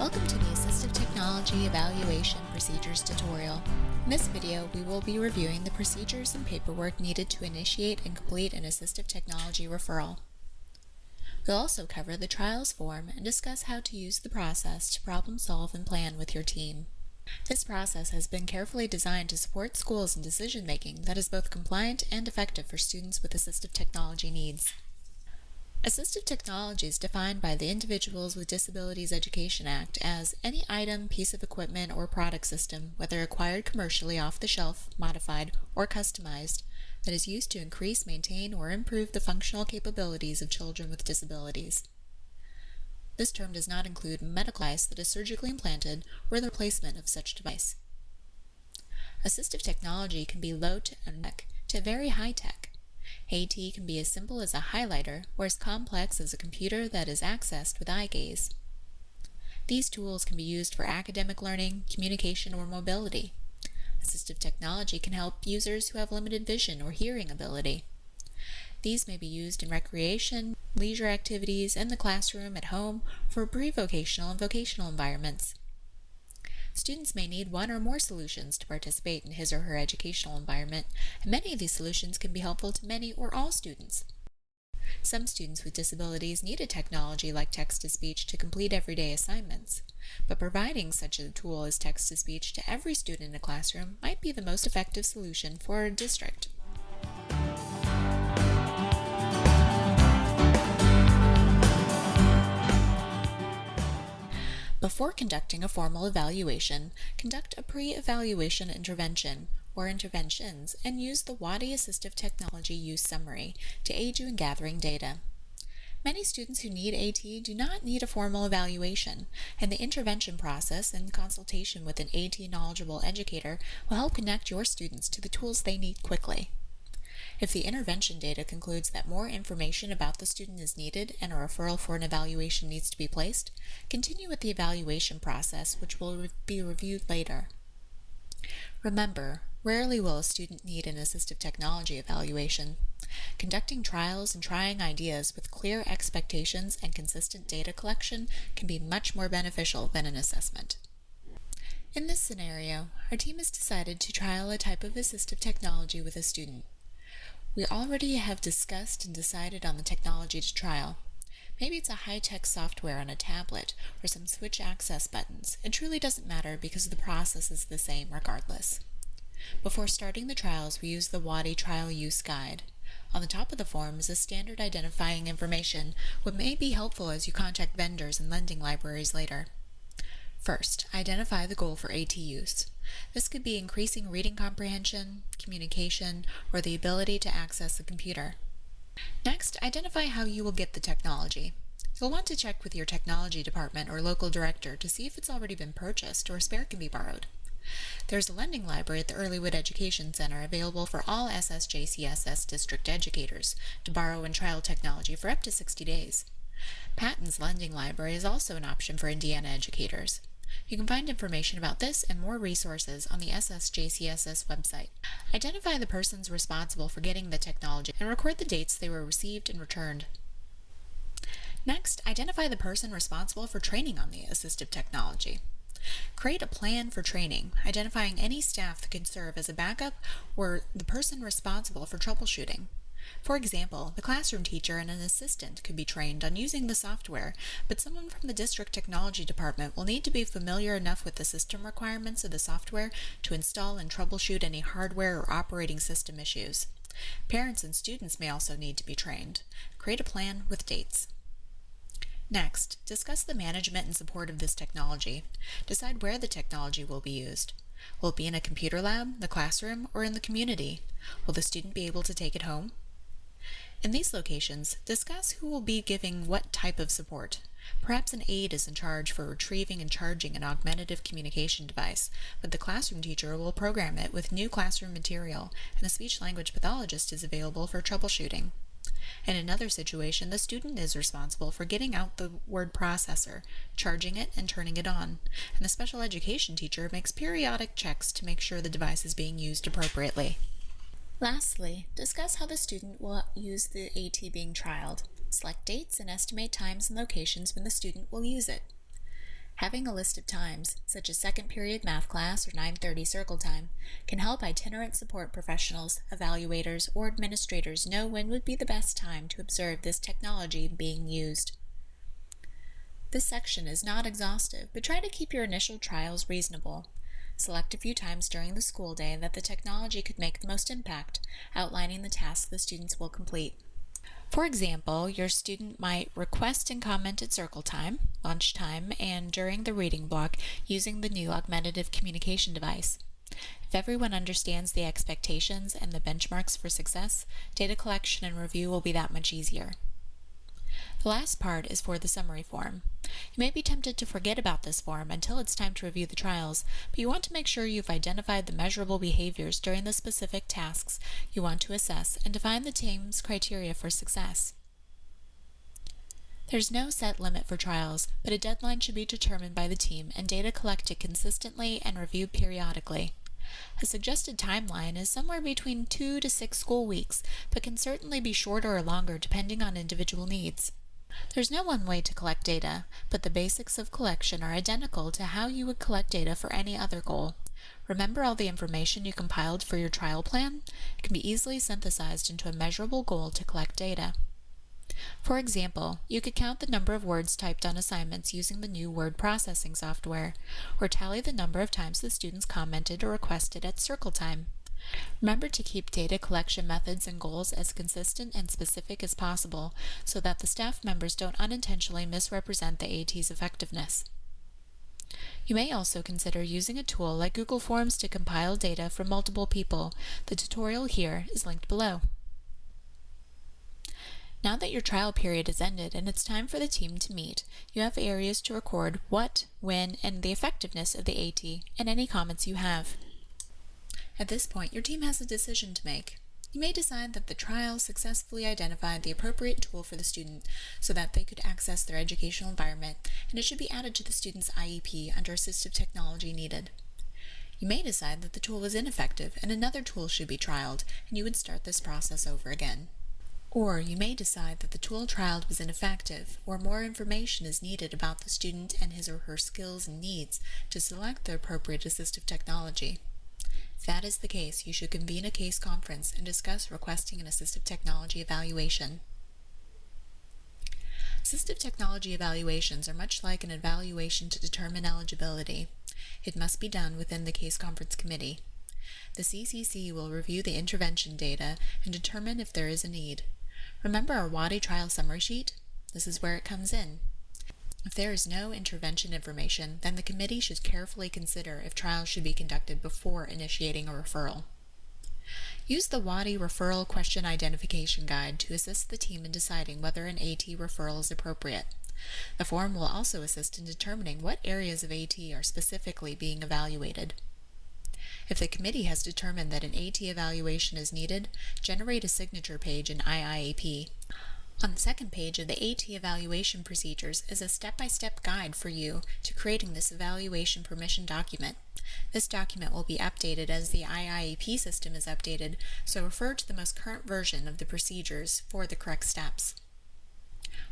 Welcome to the Assistive Technology Evaluation Procedures tutorial. In this video, we will be reviewing the procedures and paperwork needed to initiate and complete an assistive technology referral. We'll also cover the trials form and discuss how to use the process to problem solve and plan with your team. This process has been carefully designed to support schools in decision-making that is both compliant and effective for students with assistive technology needs. Assistive technology is defined by the Individuals with Disabilities Education Act as any item, piece of equipment, or product system, whether acquired commercially off the shelf, modified, or customized, that is used to increase, maintain, or improve the functional capabilities of children with disabilities. This term does not include medical device that is surgically implanted or the replacement of such device. Assistive technology can be low tech to very high tech. AT can be as simple as a highlighter or as complex as a computer that is accessed with eye gaze. These tools can be used for academic learning, communication, or mobility. Assistive technology can help users who have limited vision or hearing ability. These may be used in recreation, leisure activities, in the classroom, at home, for pre-vocational and vocational environments. Students may need one or more solutions to participate in his or her educational environment, and many of these solutions can be helpful to many or all students. Some students with disabilities need a technology like text-to-speech to complete everyday assignments, but providing such a tool as text-to-speech to every student in a classroom might be the most effective solution for a district. Before conducting a formal evaluation, conduct a pre-evaluation intervention or interventions and use the WADI Assistive Technology Use Summary to aid you in gathering data. Many students who need AT do not need a formal evaluation, and the intervention process in consultation with an AT knowledgeable educator will help connect your students to the tools they need quickly. If the intervention data concludes that more information about the student is needed and a referral for an evaluation needs to be placed, continue with the evaluation process, which will be reviewed later. Remember, rarely will a student need an assistive technology evaluation. Conducting trials and trying ideas with clear expectations and consistent data collection can be much more beneficial than an assessment. In this scenario, our team has decided to trial a type of assistive technology with a student. We already have discussed and decided on the technology to trial. Maybe it's a high-tech software on a tablet or some switch access buttons. It truly doesn't matter because the process is the same regardless. Before starting the trials, we use the WADI Trial Use Guide. On the top of the form is a standard identifying information, which may be helpful as you contact vendors and lending libraries later. First, identify the goal for AT use. This could be increasing reading comprehension, communication, or the ability to access a computer. Next, identify how you will get the technology. You'll want to check with your technology department or local director to see if it's already been purchased or a spare can be borrowed. There's a lending library at the Earlywood Education Center available for all SSJCSS district educators to borrow and trial technology for up to 60 days. Patton's lending library is also an option for Indiana educators. You can find information about this and more resources on the SSJCSS website. Identify the persons responsible for getting the technology and record the dates they were received and returned. Next, identify the person responsible for training on the assistive technology. Create a plan for training, identifying any staff that can serve as a backup or the person responsible for troubleshooting. For example, the classroom teacher and an assistant could be trained on using the software, but someone from the district technology department will need to be familiar enough with the system requirements of the software to install and troubleshoot any hardware or operating system issues. Parents and students may also need to be trained. Create a plan with dates. Next, discuss the management and support of this technology. Decide where the technology will be used. Will it be in a computer lab, the classroom, or in the community? Will the student be able to take it home? In these locations, discuss who will be giving what type of support. Perhaps an aide is in charge for retrieving and charging an augmentative communication device, but the classroom teacher will program it with new classroom material, and a speech-language pathologist is available for troubleshooting. In another situation, the student is responsible for getting out the word processor, charging it, and turning it on, and the special education teacher makes periodic checks to make sure the device is being used appropriately. Lastly, discuss how the student will use the AT being trialed. Select dates and estimate times and locations when the student will use it. Having a list of times, such as second period math class or 9:30 circle time, can help itinerant support professionals, evaluators, or administrators know when would be the best time to observe this technology being used. This section is not exhaustive, but try to keep your initial trials reasonable. Select a few times during the school day that the technology could make the most impact, outlining the tasks the students will complete. For example, your student might request and comment at circle time, lunchtime, and during the reading block using the new augmentative communication device. If everyone understands the expectations and the benchmarks for success, data collection and review will be that much easier. The last part is for the summary form. You may be tempted to forget about this form until it's time to review the trials, but you want to make sure you've identified the measurable behaviors during the specific tasks you want to assess and define the team's criteria for success. There's no set limit for trials, but a deadline should be determined by the team and data collected consistently and reviewed periodically. A suggested timeline is somewhere between 2 to 6 school weeks, but can certainly be shorter or longer depending on individual needs. There's no one way to collect data, but the basics of collection are identical to how you would collect data for any other goal. Remember all the information you compiled for your trial plan? It can be easily synthesized into a measurable goal to collect data. For example, you could count the number of words typed on assignments using the new word processing software, or tally the number of times the students commented or requested at circle time. Remember to keep data collection methods and goals as consistent and specific as possible so that the staff members don't unintentionally misrepresent the AT's effectiveness. You may also consider using a tool like Google Forms to compile data from multiple people. The tutorial here is linked below. Now that your trial period has ended and it's time for the team to meet, you have areas to record what, when, and the effectiveness of the AT, and any comments you have. At this point, your team has a decision to make. You may decide that the trial successfully identified the appropriate tool for the student so that they could access their educational environment, and it should be added to the student's IEP under assistive technology needed. You may decide that the tool was ineffective and another tool should be trialed, and you would start this process over again. Or you may decide that the tool trialed was ineffective, or more information is needed about the student and his or her skills and needs to select the appropriate assistive technology. If that is the case, you should convene a case conference and discuss requesting an assistive technology evaluation. Assistive technology evaluations are much like an evaluation to determine eligibility. It must be done within the case conference committee. The CCC will review the intervention data and determine if there is a need. Remember our WADI trial summary sheet? This is where it comes in. If there is no intervention information, then the committee should carefully consider if trials should be conducted before initiating a referral. Use the WADI Referral Question Identification Guide to assist the team in deciding whether an AT referral is appropriate. The form will also assist in determining what areas of AT are specifically being evaluated. If the committee has determined that an AT evaluation is needed, generate a signature page in IIAP. On the second page of the AT evaluation procedures is a step-by-step guide for you to creating this evaluation permission document. This document will be updated as the IIAP system is updated, so refer to the most current version of the procedures for the correct steps.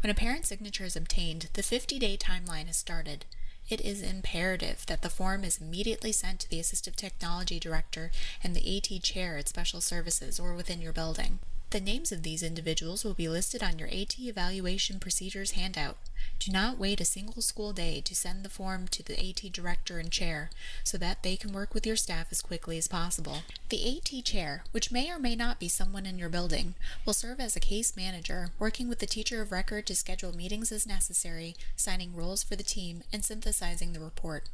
When a parent signature is obtained, the 50-day timeline has started. It is imperative that the form is immediately sent to the Assistive Technology Director and the AT Chair at Special Services or within your building. The names of these individuals will be listed on your AT Evaluation Procedures handout. Do not wait a single school day to send the form to the AT Director and Chair so that they can work with your staff as quickly as possible. The AT Chair, which may or may not be someone in your building, will serve as a case manager, working with the teacher of record to schedule meetings as necessary, signing roles for the team, and synthesizing the report.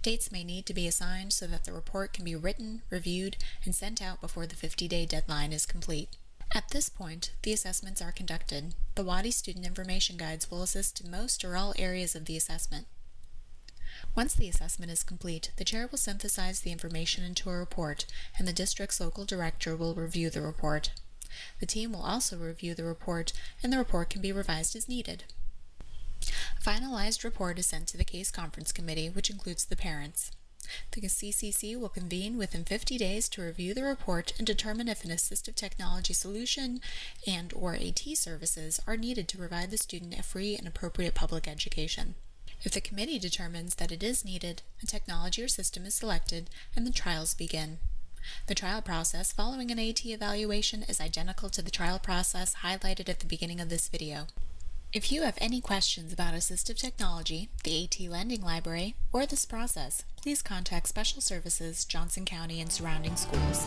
Dates may need to be assigned so that the report can be written, reviewed, and sent out before the 50-day deadline is complete. At this point, the assessments are conducted. The WADI student information guides will assist in most or all areas of the assessment. Once the assessment is complete, the chair will synthesize the information into a report, and the district's local director will review the report. The team will also review the report, and the report can be revised as needed. A finalized report is sent to the case conference committee, which includes the parents. The CCC will convene within 50 days to review the report and determine if an assistive technology solution and/or AT services are needed to provide the student a free and appropriate public education. If the committee determines that it is needed, a technology or system is selected and the trials begin. The trial process following an AT evaluation is identical to the trial process highlighted at the beginning of this video. If you have any questions about assistive technology, the AT Lending Library, or this process, please contact Special Services, Johnson County and surrounding schools.